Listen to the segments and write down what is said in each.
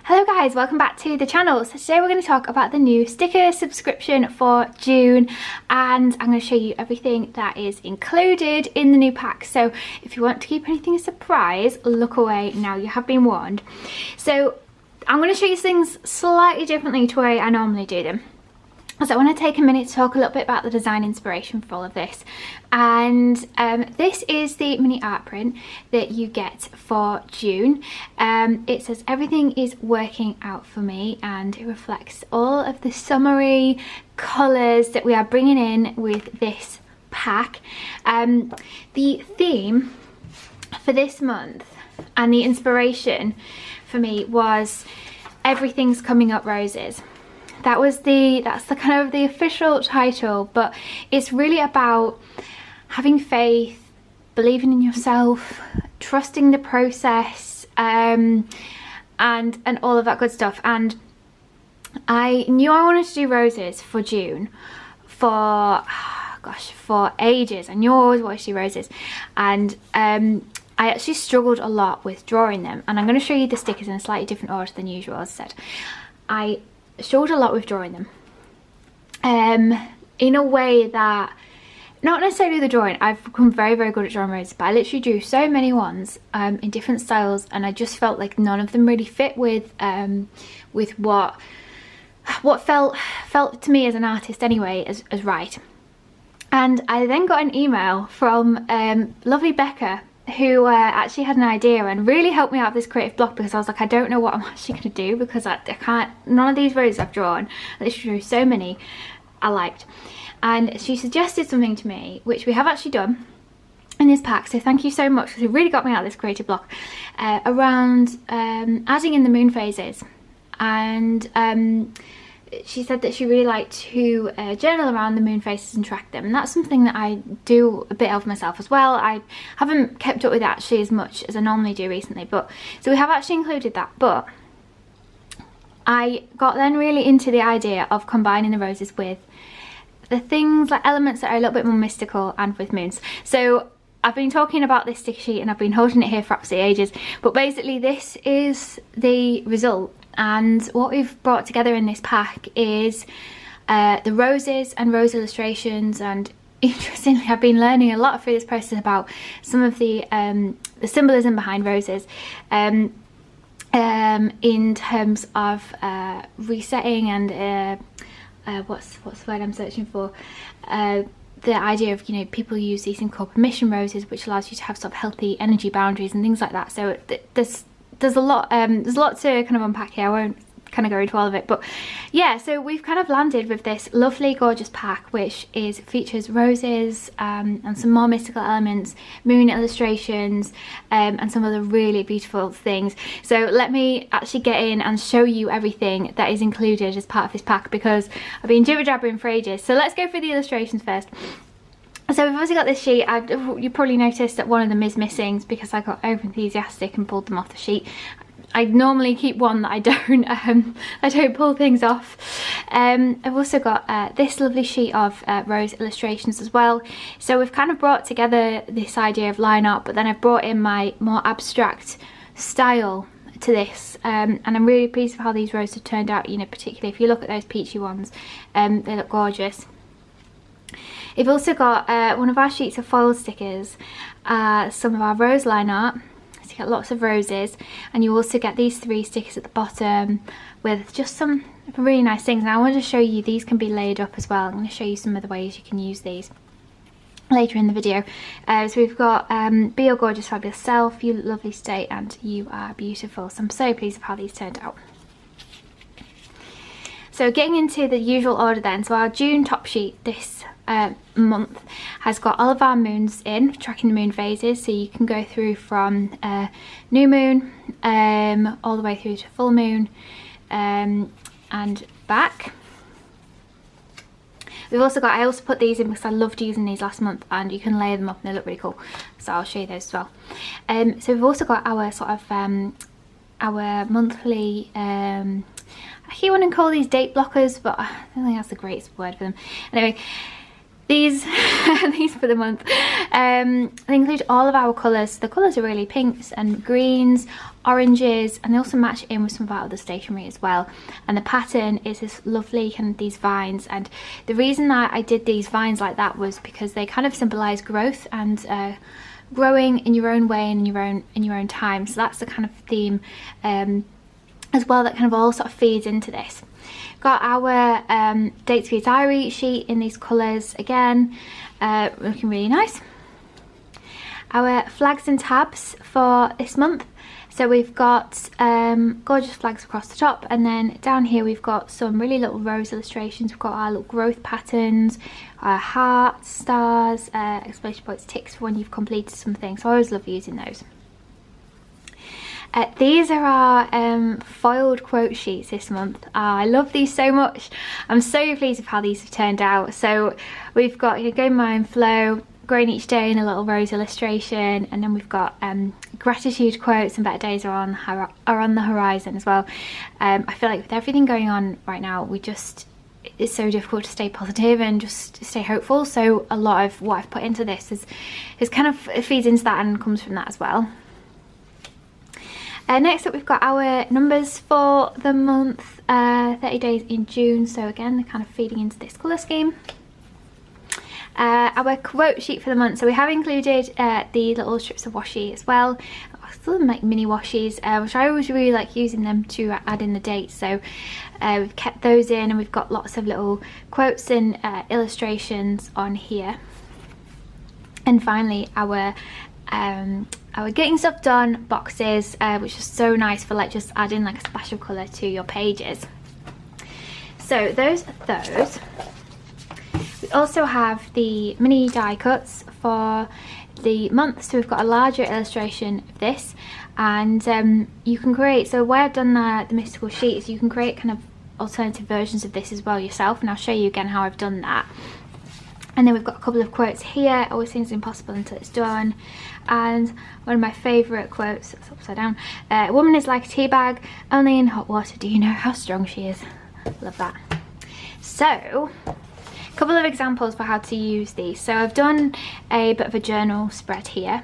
Hello guys, welcome back to the channel. So today we're going to talk about the new sticker subscription for June, and I'm going to show you everything that is included in the new pack. So if you want to keep anything a surprise, look away now, you have been warned. So I'm going to show you things slightly differently to the way I normally do them. So I want to take a minute to talk a little bit about the design inspiration for all of this. And this is the mini art print that you get for June. It says everything is working out for me, and it reflects all of the summery colours that we are bringing in with this pack. The theme for this month and the inspiration for me was everything's coming up roses. That's the kind of the official title, but it's really about having faith, believing in yourself, trusting the process, and all of that good stuff. And I knew I wanted to do roses for June for ages. I knew I always wanted to do roses, and I actually struggled a lot with drawing them. And I'm going to show you the stickers in a slightly different order than usual. As I said, I struggled a lot with drawing them in a way that, not necessarily the drawing, I've become very good at drawing roses, but I literally drew so many ones in different styles, and I just felt like none of them really fit with what felt to me as an artist anyway as right. And I then got an email from lovely Becca, who actually had an idea and really helped me out of this creative block, because I was like, I don't know what I'm actually going to do, because I can't, none of these roses I've drawn, I literally drew so many I liked. And she suggested something to me, which we have actually done in this pack, so thank you so much, because it really got me out of this creative block, around adding in the moon phases. And she said that she really liked to journal around the moon phases and track them, and that's something that I do a bit of myself as well. I haven't kept up with it actually as much as I normally do recently, but so we have actually included that. But I got then really into the idea of combining the roses with the things like elements that are a little bit more mystical and with moons. So I've been talking about this sticker sheet and I've been holding it here for absolutely ages, but basically this is the result. And what we've brought together in this pack is the roses and rose illustrations. And interestingly, I've been learning a lot through this process about some of the symbolism behind roses, in terms of resetting and what's the word I'm searching for? The idea of, you know, people use these things called permission roses, which allows you to have sort of healthy energy boundaries and things like that. So there's a lot to kind of unpack here. I won't kind of go into all of it, but yeah, so we've kind of landed with this lovely gorgeous pack, which features roses and some more mystical elements, moon illustrations, and some other really beautiful things. So let me actually get in and show you everything that is included as part of this pack, because I've been jibber-jabbering for ages. So let's go through the illustrations first. So we've also got this sheet. You probably noticed that one of them is missing because I got over enthusiastic and pulled them off the sheet. I normally keep one that I don't pull things off. I've also got this lovely sheet of rose illustrations as well. So we've kind of brought together this idea of line art, but then I've brought in my more abstract style to this, and I'm really pleased with how these roses have turned out. You know, particularly if you look at those peachy ones, they look gorgeous. We've also got one of our sheets of foil stickers, some of our rose line art. So you get lots of roses, and you also get these 3 stickers at the bottom with just some really nice things. And I want to show you, these can be layered up as well. I'm going to show you some of the ways you can use these later in the video. So we've got be your gorgeous fabulous self, you lovely state, and you are beautiful. So I'm so pleased with how these turned out. So getting into the usual order then, so our June top sheet this month has got all of our moons in, tracking the moon phases, so you can go through from new moon all the way through to full moon and back. We've also got, I also put these in because I loved using these last month, and you can layer them up and they look really cool, so I'll show you those as well. So we've also got our sort of our monthly I keep wanting to call these date blockers, but I don't think that's the greatest word for them. Anyway, these these for the month, they include all of our colours. The colours are really pinks and greens, oranges, and they also match in with some of our other stationery as well. And the pattern is this lovely kind of these vines, and the reason that I did these vines like that was because they kind of symbolise growth and growing in your own way and in your own time. So that's the kind of theme as well that kind of all sort of feeds into this. Got our dates for your diary sheet in these colours again, looking really nice. Our flags and tabs for this month. So we've got gorgeous flags across the top, and then down here we've got some really little rose illustrations. We've got our little growth patterns, our hearts, stars, exclamation points, ticks for when you've completed something. So I always love using those. These are our foiled quote sheets this month. I love these so much. I'm so pleased with how these have turned out. So we've got, you know, Going My Own Flow, Growing Each Day in a little rose illustration, and then we've got gratitude quotes and better days are on the horizon as well. I feel like with everything going on right now, it's so difficult to stay positive and just stay hopeful. So a lot of what I've put into this is kind of feeds into that and comes from that as well. Next up, we've got our numbers for the month, 30 days in June. So again, they're kind of feeding into this colour scheme. Our quote sheet for the month. So we have included the little strips of washi as well. I still make mini washies, which I always really like using them to add in the dates. So we've kept those in, and we've got lots of little quotes and illustrations on here. And finally, our getting stuff done boxes, which is so nice for like just adding like a splash of colour to your pages. So those are those. We also have the mini die cuts for the month. So we've got a larger illustration of this, and you can create, so where I've done the mystical sheets, you can create kind of alternative versions of this as well yourself, and I'll show you again how I've done that. And then we've got a couple of quotes here. Always seems impossible until it's done. And one of my favourite quotes, it's upside down. A woman is like a tea bag, only in hot water do you know how strong she is. Love that. So, a couple of examples for how to use these. So I've done a bit of a journal spread here,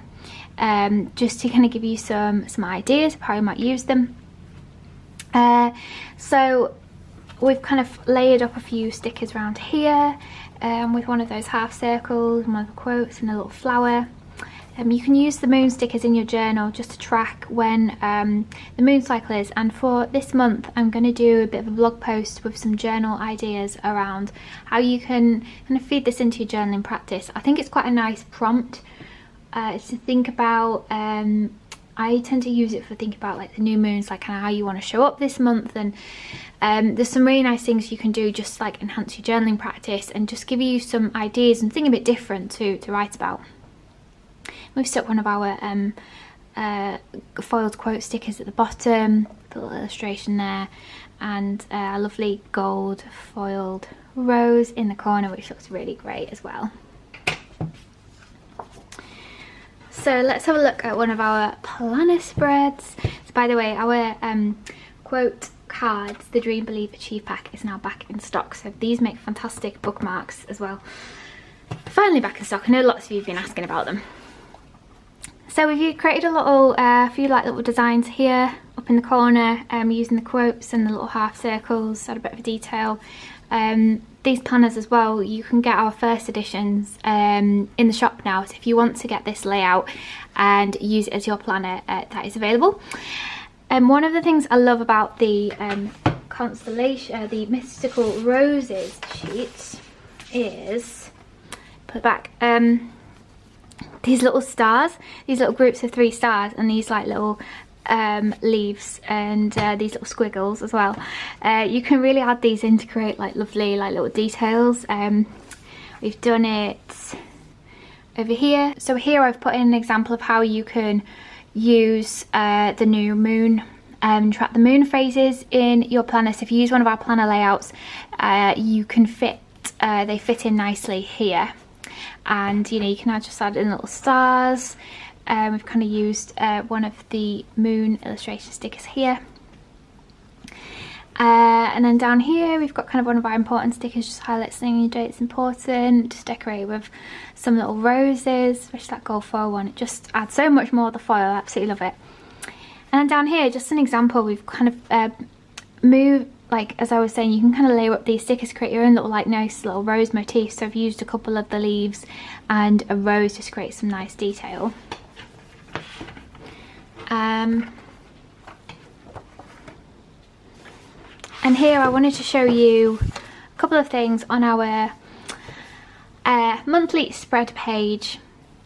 just to kind of give you some ideas of how you might use them. So we've kind of layered up a few stickers around here, with one of those half circles, one of the quotes, and a little flower. You can use the moon stickers in your journal just to track when the moon cycle is, and for this month I'm going to do a bit of a blog post with some journal ideas around how you can kind of feed this into your journaling practice. I think it's quite a nice prompt to think about. I tend to use it for thinking about like the new moons, like kind of how you want to show up this month, and there's some really nice things you can do just like enhance your journaling practice and just give you some ideas and something a bit different to write about. We've stuck one of our foiled quote stickers at the bottom, the little illustration there, and a lovely gold foiled rose in the corner, which looks really great as well. So let's have a look at one of our planner spreads. So by the way, our quote cards, the Dream, Believe, Achieve pack, is now back in stock. So these make fantastic bookmarks as well. Finally back in stock. I know lots of you have been asking about them. So we've created a little, few like little designs here up in the corner, using the quotes and the little half circles, add a bit of detail. These planners as well, you can get our first editions in the shop now. So if you want to get this layout and use it as your planner, that is available. One of the things I love about the constellation, the mystical roses sheet is, put it back, these little stars, these little groups of 3 stars, and these like little leaves, and these little squiggles as well. You can really add these in to create like lovely like little details. We've done it over here. So here I've put in an example of how you can use the new moon, track the moon phases in your planner. So if you use one of our planner layouts, you can they fit in nicely here. And you know, you can just add in little stars. We've kind of used one of the moon illustration stickers here. And then down here we've got kind of one of our important stickers, just highlight something you know it's important, just decorate with some little roses, especially that gold foil one. It just adds so much more to the foil. I absolutely love it. And then down here, just an example, we've kind of moved, like as I was saying, you can kind of layer up these stickers, create your own little like nice little rose motif. So I've used a couple of the leaves and a rose just to create some nice detail. And here I wanted to show you a couple of things on our monthly spread page,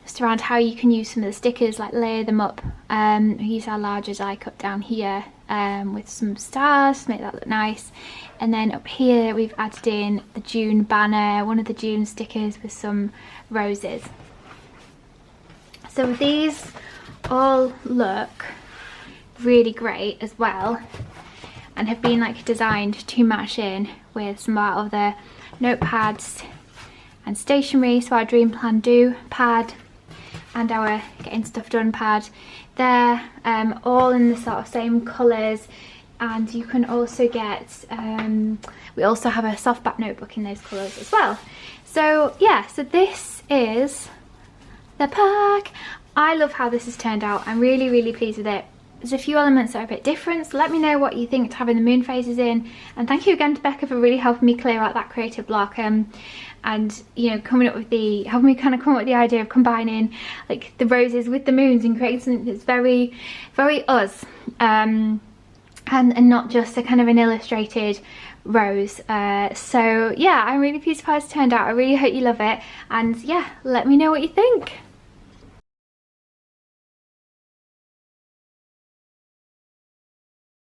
just around how you can use some of the stickers, like layer them up. We use our larger die cut down here with some stars to make that look nice. And then up here we've added in the June banner, one of the June stickers with some roses. So these all look really great as well, and have been like designed to match in with some of our other notepads and stationery. So our Dream Plan Do pad and our Getting Stuff Done pad, they're all in the sort of same colours. And you can also get, we also have a softback notebook in those colours as well. So yeah, so this is the pack. I love how this has turned out. I'm really, really pleased with it. There's a few elements that are a bit different, so let me know what you think to having the moon phases in. And thank you again to Becca for really helping me clear out that creative block, and you know, coming up with helping me kind of come up with the idea of combining like the roses with the moons and creating something that's very, very us, and not just a kind of an illustrated rose. So yeah, I'm really pleased with how it's turned out. I really hope you love it, and yeah, let me know what you think.